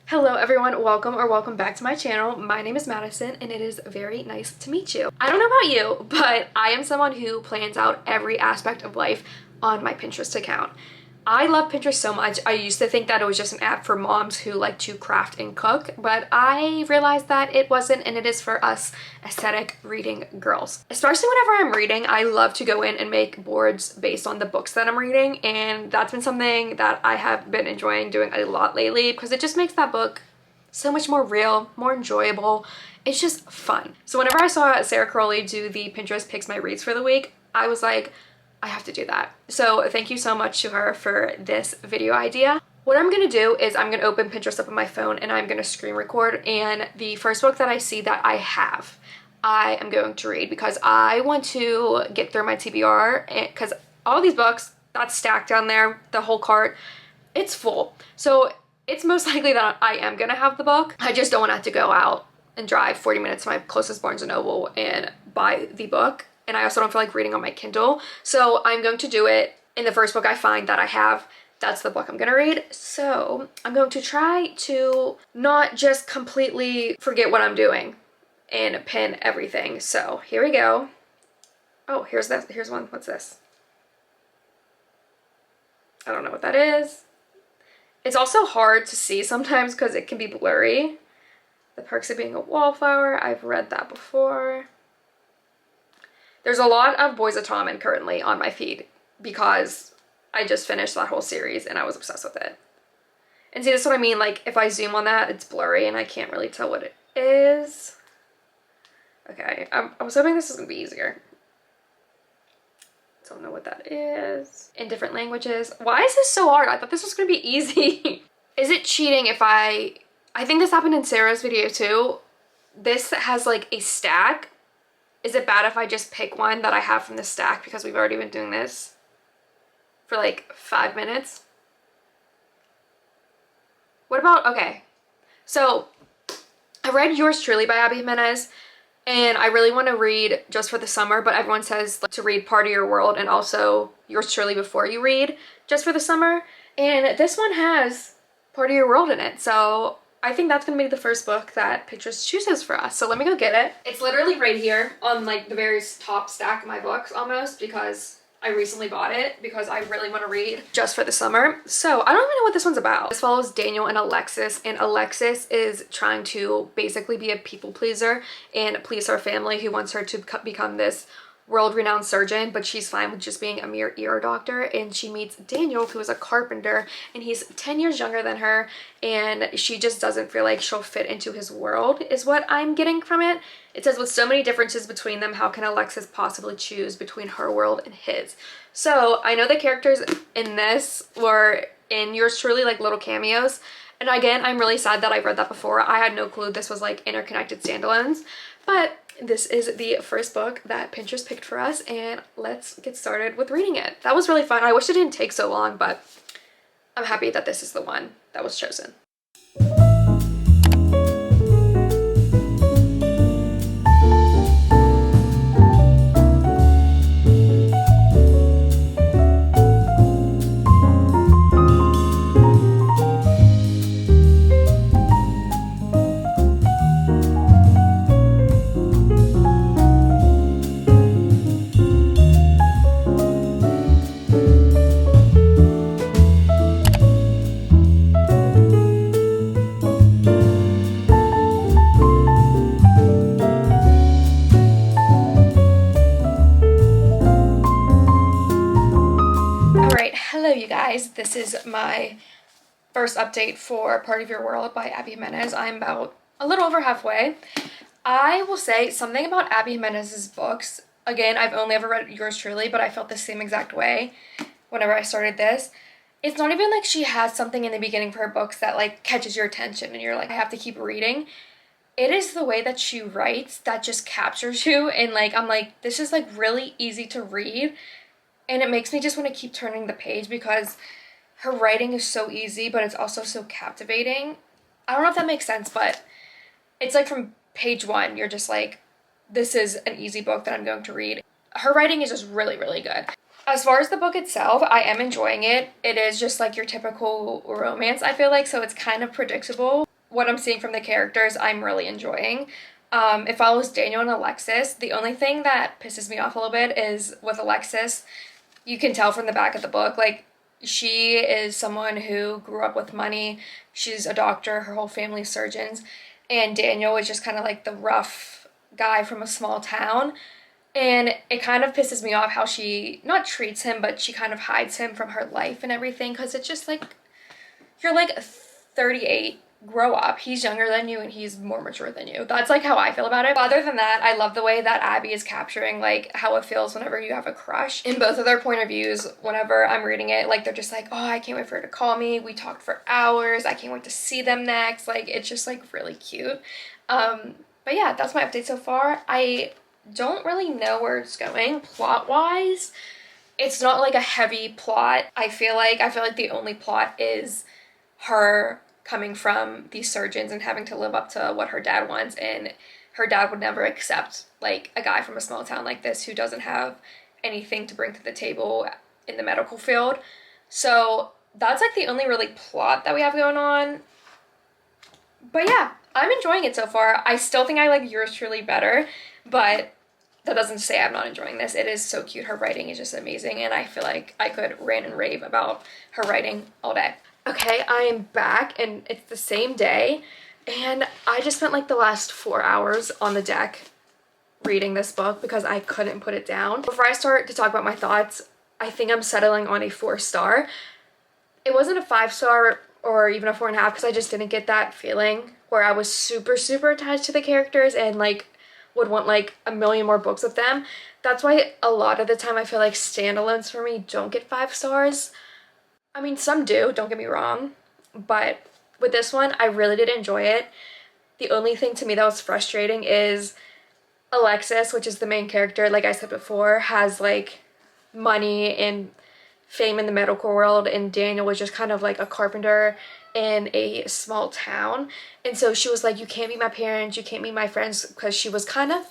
Hello everyone, welcome back to my channel. My name is Madison and it is very nice to meet you. I don't know about you, but I am someone who plans out every aspect of life on my Pinterest account. I love Pinterest so much. I used to think that it was just an app for moms who like to craft and cook, but I realized that it wasn't, and it is for us aesthetic reading girls. Especially whenever I'm reading, I love to go in and make boards based on the books that I'm reading, and that's been something that I have been enjoying doing a lot lately because it just makes that book so much more real, more enjoyable. It's just fun. So whenever I saw Sarah Crowley do the Pinterest Picks My Reads for the week, I was like, I have to do that. So thank you so much to her for this video idea. What I'm gonna do is I'm gonna open Pinterest up on my phone and I'm gonna screen record, and the first book that I see that I have, I am going to read because I want to get through my TBR, because all these books that's stacked down there, the whole cart, it's full. So it's most likely that I am gonna have the book. I just don't want to have to go out and drive 40 minutes to my closest Barnes & Noble and buy the book. And I also don't feel like reading on my Kindle. So I'm going to do it in the first book I find that I have. That's the book I'm gonna read. So I'm going to try to not just completely forget what I'm doing and pin everything. So here we go. Oh, here's one. What's this? I don't know what that is. It's also hard to see sometimes because it can be blurry. The Perks of Being a Wallflower. I've read that before. There's a lot of Boys of Tommen currently on my feed because I just finished that whole series and I was obsessed with it. And see, this is what I mean, like if I zoom on that, it's blurry and I can't really tell what it is. Okay, I was hoping this was gonna be easier. Don't know what that is. In different languages. Why is this so hard? I thought this was gonna be easy. Is it cheating if I think this happened in Sarah's video too. This has like a stack. Is it bad if I just pick one that I have from the stack because we've already been doing this for like 5 minutes? What about, okay. So I read Yours Truly by Abby Jimenez, and I really want to read Just for the Summer, but everyone says to read Part of Your World and also Yours Truly before you read Just for the Summer. And this one has Part of Your World in it. So I think that's gonna be the first book that Pinterest chooses for us. So let me go get it. It's literally right here on like the very top stack of my books almost, because I recently bought it because I really want to read Just for the Summer. So I don't even know what this one's about. This follows Daniel and Alexis is trying to basically be a people pleaser and please her family, who wants her to become this world-renowned surgeon, but she's fine with just being a mere ear doctor. And she meets Daniel, who is a carpenter, and he's 10 years younger than her, and she just doesn't feel like she'll fit into his world, is what I'm getting from it. It says, with so many differences between them, how can Alexis possibly choose between her world and his? So I know the characters in this were in Yours Truly, like little cameos, and again, I'm really sad that I read that before. I had no clue this was like interconnected standalones, but this is the first book that Pinterest picked for us, and let's get started with reading it. That was really fun. I wish it didn't take so long, but I'm happy that this is the one that was chosen. Hello you guys, this is my first update for Part of Your World by Abby Jimenez. I'm about a little over halfway. I will say something about Abby Jimenez's books. Again, I've only ever read Yours Truly, but I felt the same exact way whenever I started this. It's not even like she has something in the beginning for her books that like catches your attention and you're like, I have to keep reading. It is the way that she writes that just captures you, and like I'm like, this is like really easy to read. And it makes me just want to keep turning the page because her writing is so easy, but it's also so captivating. I don't know if that makes sense, but it's like from page one, you're just like, this is an easy book that I'm going to read. Her writing is just really, really good. As far as the book itself, I am enjoying it. It is just like your typical romance, I feel like, so it's kind of predictable. what I'm seeing from the characters, I'm really enjoying. It follows Daniel and Alexis. The only thing that pisses me off a little bit is with Alexis, you can tell from the back of the book, like, she is someone who grew up with money. She's a doctor, her whole family's surgeons, and Daniel is just kind of like the rough guy from a small town. And it kind of pisses me off how she not treats him, but she kind of hides him from her life and everything, because it's just like, you're like 38, grow up. He's younger than you and he's more mature than you. That's like how I feel about it. But other than that, I love the way that Abby is capturing like how it feels whenever you have a crush in both of their point of views. Whenever I'm reading it, like, they're just like, oh, I can't wait for her to call me. We talked for hours. I can't wait to see them next. Like, it's just like really cute. But yeah, that's my update so far. I don't really know where it's going plot wise. It's not like a heavy plot. I feel like the only plot is her coming from these surgeons and having to live up to what her dad wants, and her dad would never accept like a guy from a small town like this who doesn't have anything to bring to the table in the medical field. So that's like the only really plot that we have going on. But yeah, I'm enjoying it so far. I still think I like Yours Truly better, but that doesn't say I'm not enjoying this. It is so cute. Her writing is just amazing, and I feel like I could rant and rave about her writing all day. Okay, I am back, and it's the same day, and I just spent like the last 4 hours on the deck reading this book because I couldn't put it down. Before I start to talk about my thoughts, I think I'm settling on a 4-star. It wasn't a 5-star or even a 4.5 because I just didn't get that feeling where I was super, super attached to the characters and like would want like a million more books with them. That's why a lot of the time I feel like standalones for me don't get 5 stars. I mean, some do, don't get me wrong, but with this one, I really did enjoy it. The only thing to me that was frustrating is Alexis, which is the main character, like I said before, has like money and fame in the medical world, and Daniel was just kind of like a carpenter in a small town. And so she was like, you can't meet my parents, you can't meet my friends, because she was kind of,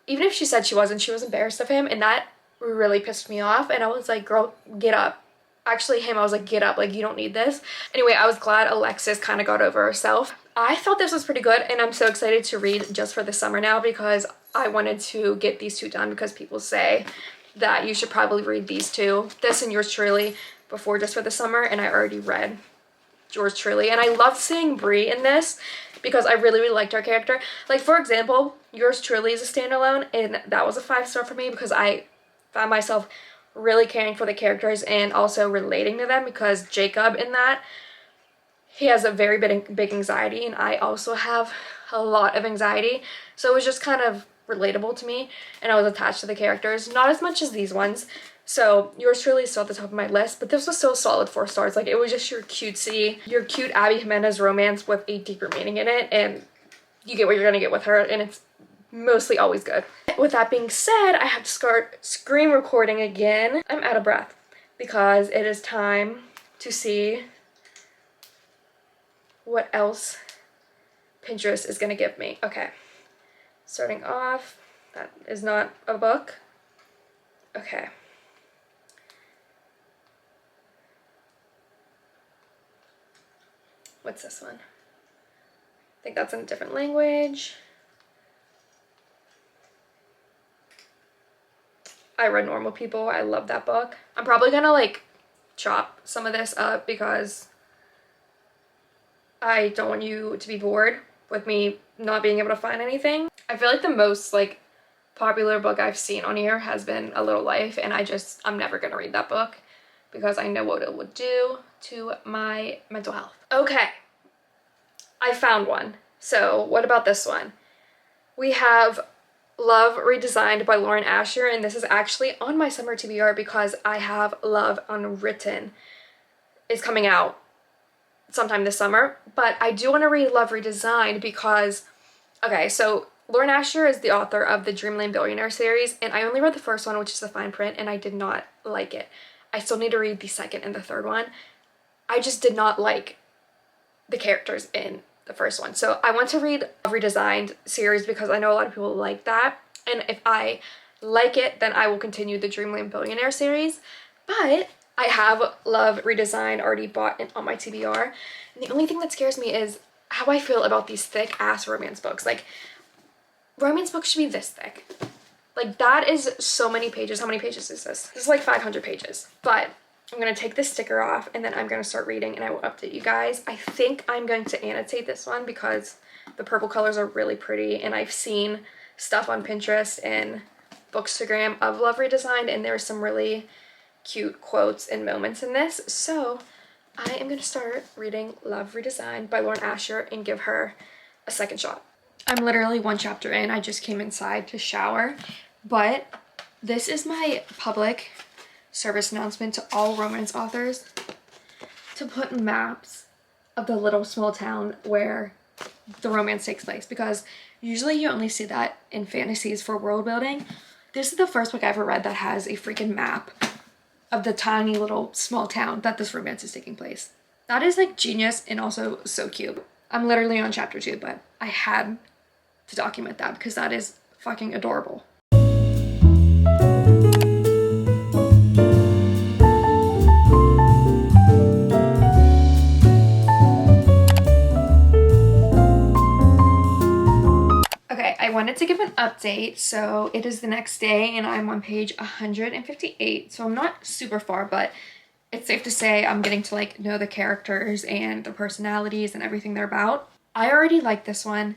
even if she said she wasn't, she was embarrassed of him, and that really pissed me off. And I was like, girl, get up. Actually him, I was like, get up, like, you don't need this. Anyway, I was glad Alexis kind of got over herself. I thought this was pretty good, and I'm so excited to read Just for the Summer now because I wanted to get these two done because people say that you should probably read these two, this and Yours Truly, before Just for the Summer, and I already read Yours Truly. And I loved seeing Brie in this because I really, really liked her character. Like, for example, Yours Truly is a standalone, and that was a 5-star for me because I found myself really caring for the characters and also relating to them, because Jacob in that, he has a very big anxiety, and I also have a lot of anxiety, so it was just kind of relatable to me, and I was attached to the characters, not as much as these ones. So Yours Truly is still at the top of my list, but this was so solid 4 stars. Like, it was just your cute Abby Jimenez romance with a deeper meaning in it, and you get what you're gonna get with her, and it's mostly always good. With that being said, I have to start screen recording again. I'm out of breath because it is time to see what else Pinterest is gonna give me. Okay, starting off, that is not a book. Okay. What's this one? I think that's in a different language. I read Normal People. I love that book. I'm probably gonna like chop some of this up because I don't want you to be bored with me not being able to find anything. I feel like the most like popular book I've seen on here has been A Little Life, and I'm never gonna read that book because I know what it would do to my mental health. Okay, I found one. So what about this one? We have Love Redesigned by Lauren Asher, and this is actually on my summer TBR because I have Love Unwritten. It's coming out sometime this summer, but I do want to read Love Redesigned because, okay, so Lauren Asher is the author of the Dreamland Billionaire series, and I only read the first one, which is the fine print, and I did not like it. I still need to read the second and the third one. I just did not like the characters in the first one. So I want to read a Redesigned series because I know a lot of people like that. And if I like it, then I will continue the Dreamland Billionaire series. But I have Love Redesigned already bought and on my TBR. And the only thing that scares me is how I feel about these thick ass romance books. Like, romance books should be this thick. Like, that is so many pages. How many pages is this? This is like 500 pages. But I'm going to take this sticker off and then I'm going to start reading and I will update you guys. I think I'm going to annotate this one because the purple colors are really pretty, and I've seen stuff on Pinterest and Bookstagram of Love Redesigned, and there's some really cute quotes and moments in this. So I am going to start reading Love Redesigned by Lauren Asher and give her a second shot. I'm literally one chapter in. I just came inside to shower, but this is my public service announcement to all romance authors to put maps of the little small town where the romance takes place, because usually you only see that in fantasies for world building. This is the first book I ever read that has a freaking map of the tiny little small town that this romance is taking place. That is like genius and also so cute. I'm literally on chapter 2, but I had to document that because that is fucking adorable. I wanted to give an update. So it is the next day and I'm on page 158. So I'm not super far, but it's safe to say I'm getting to like know the characters and the personalities and everything they're about. I already like this one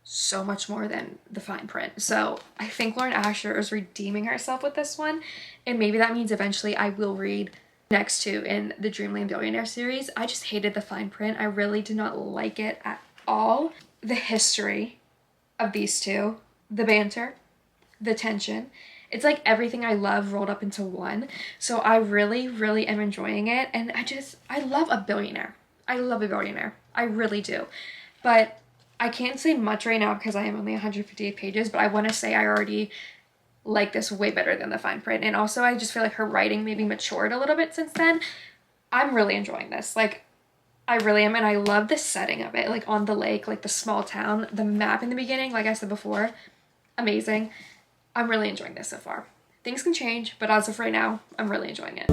so much more than the fine print. So I think Lauren Asher is redeeming herself with this one. And maybe that means eventually I will read next two in the Dreamland Billionaire series. I just hated the fine print. I really did not like it at all. The history of these two, the banter, the tension, it's like everything I love rolled up into one. So I really am enjoying it, and I love a billionaire. I love a billionaire. I really do. But I can't say much right now because I am only 158 pages, but I want to say I already like this way better than the fine print. And also I just feel like her writing maybe matured a little bit since then. I'm really enjoying this. Like, I really am, and I love the setting of it, like on the lake, like the small town, the map in the beginning, like I said before, amazing. I'm really enjoying this so far. Things can change, but as of right now, I'm really enjoying it.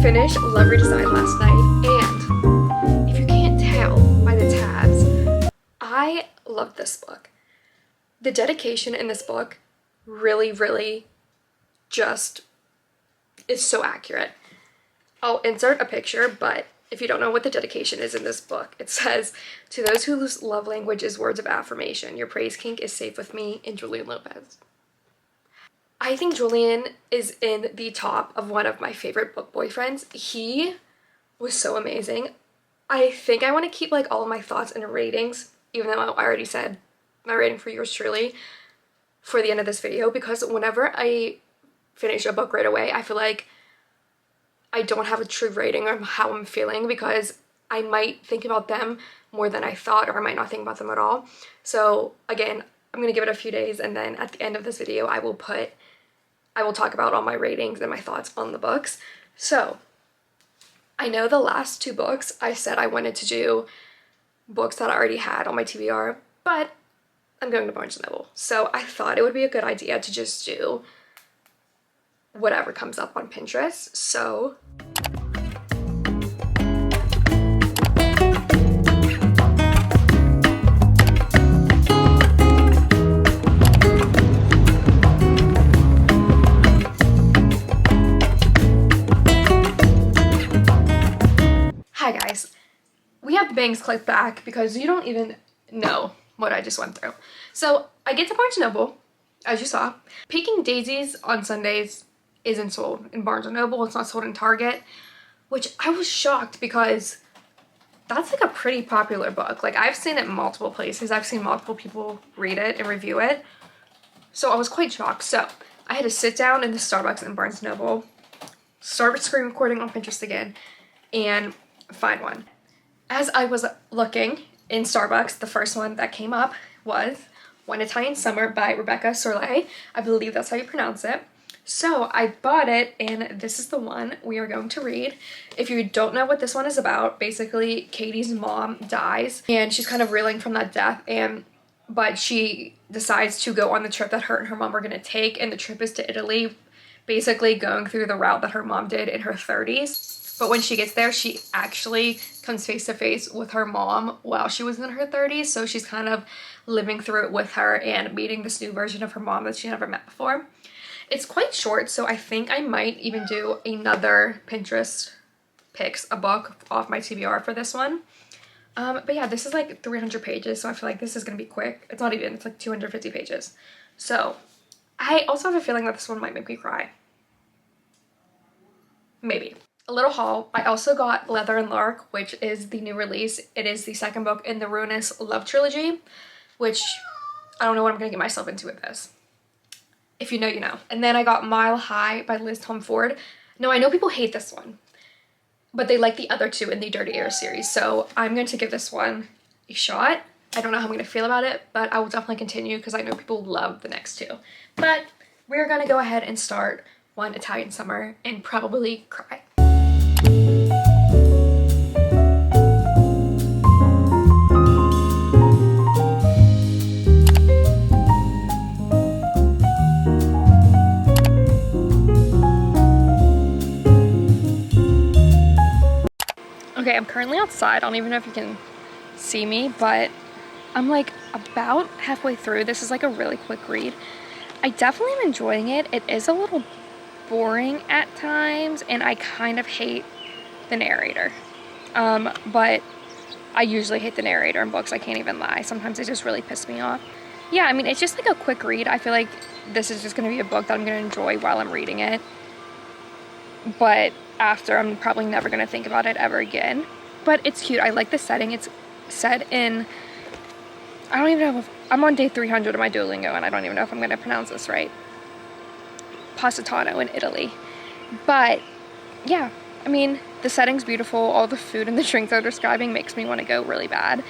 Finished Love Redesigned last night, and if you can't tell by the tabs, I love this book. The dedication in this book really just is so accurate. I'll insert a picture, but if you don't know what the dedication is in this book, it says, "To those whose love language is words of affirmation, your praise kink is safe with me," in Julian Lopez. I think Julian is in the top of one of my favorite book boyfriends. He was so amazing. I think I want to keep like all of my thoughts and ratings, even though I already said my rating for yours truly, for the end of this video, because whenever I finish a book right away, I feel like I don't have a true rating on how I'm feeling, because I might think about them more than I thought, or I might not think about them at all. So again, I'm going to give it a few days, and then at the end of this video, I will talk about all my ratings and my thoughts on the books. So I know the last two books I said I wanted to do books that I already had on my TBR, but I'm going to Barnes & Noble. So I thought it would be a good idea to just do whatever comes up on Pinterest. So hi guys, we have the bangs clicked back because you don't even know what I just went through. So I get to Barnes & Noble, as you saw. Picking Daisies on Sundays isn't sold in Barnes & Noble. It's not sold in Target, which I was shocked because that's like a pretty popular book. Like, I've seen it multiple places. I've seen multiple people read it and review it. So I was quite shocked. So I had to sit down in the Starbucks in Barnes & Noble, start screen recording on Pinterest again, and find one. As I was looking in Starbucks, the first one that came up was One Italian Summer by Rebecca Sorley. I believe that's how you pronounce it. So I bought it, and this is the one we are going to read. If you don't know what this one is about, basically Katie's mom dies and she's kind of reeling from that death, but she decides to go on the trip that her and her mom are going to take, and the trip is to Italy, basically going through the route that her mom did in her 30s. But when she gets there, she actually comes face to face with her mom while she was in her 30s, so she's kind of living through it with her and meeting this new version of her mom that she never met before. It's quite short, so I think I might even do another Pinterest picks a book off my TBR for this one. But yeah, this is like 300 pages, so I feel like this is gonna be quick. It's not even, it's like 250 pages. So I also have a feeling that this one might make me cry. Maybe. A little haul. I also got Leather and Lark, which is the new release. It is the second book in the Ruinous Love Trilogy, which I don't know what I'm gonna get myself into with this. If you know, you know. And then I got Mile High by Liz Tomford. Now, I know people hate this one, but they like the other two in the Dirty Air series, so I'm going to give this one a shot. I don't know how I'm going to feel about it, but I will definitely continue because I know people love the next two. But we're going to go ahead and start One Italian Summer and probably cry. Okay, I'm currently outside. I don't even know if you can see me, but I'm like about halfway through. This is like a really quick read. I definitely am enjoying it. It is a little boring at times, and I kind of hate the narrator. But I usually hate the narrator in books. I can't even lie. Sometimes it just really pisses me off. Yeah, I mean, it's just like a quick read. I feel like this is just going to be a book that I'm going to enjoy while I'm reading it. But after, I'm probably never going to think about it ever again. But it's cute. I like the setting. It's set in, I don't even know if, I'm on day 300 of my Duolingo, and I don't even know if I'm going to pronounce this right. Positano in Italy. But yeah, I mean, the setting's beautiful. All the food and the drinks they're describing makes me want to go really bad.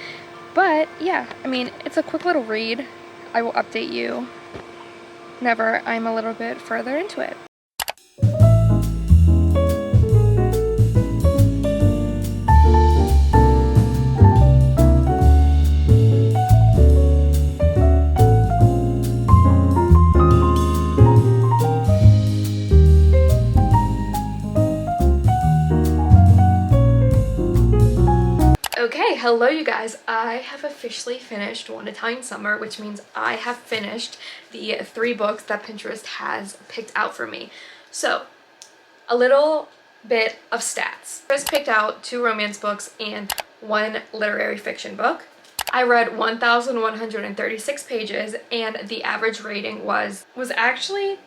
But yeah, I mean, it's a quick little read. I will update you whenever I'm a little bit further into it. Okay, hello you guys. I have officially finished One Italian Summer, which means I have finished the 3 books that Pinterest has picked out for me. So, a little bit of stats. I just picked out 2 romance books and 1 literary fiction book. I read 1,136 pages, and the average rating was actually